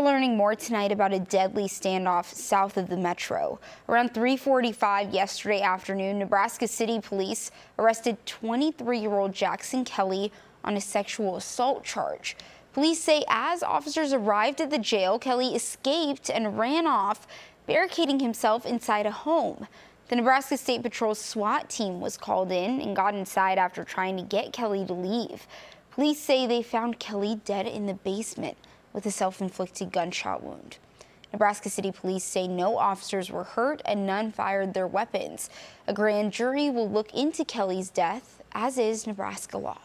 Learning more tonight about a deadly standoff south of the metro. Around 3:45 yesterday afternoon, Nebraska City police arrested 23-year-old Jackson Kelly on a sexual assault charge. Police say as officers arrived at the jail, Kelly escaped and ran off, barricading himself inside a home. The Nebraska State Patrol SWAT team was called in and got inside after trying to get Kelly to leave. Police say they found Kelly dead in the basement with a self-inflicted gunshot wound. Nebraska City police say no officers were hurt and none fired their weapons. A grand jury will look into Kelly's death, as is Nebraska law.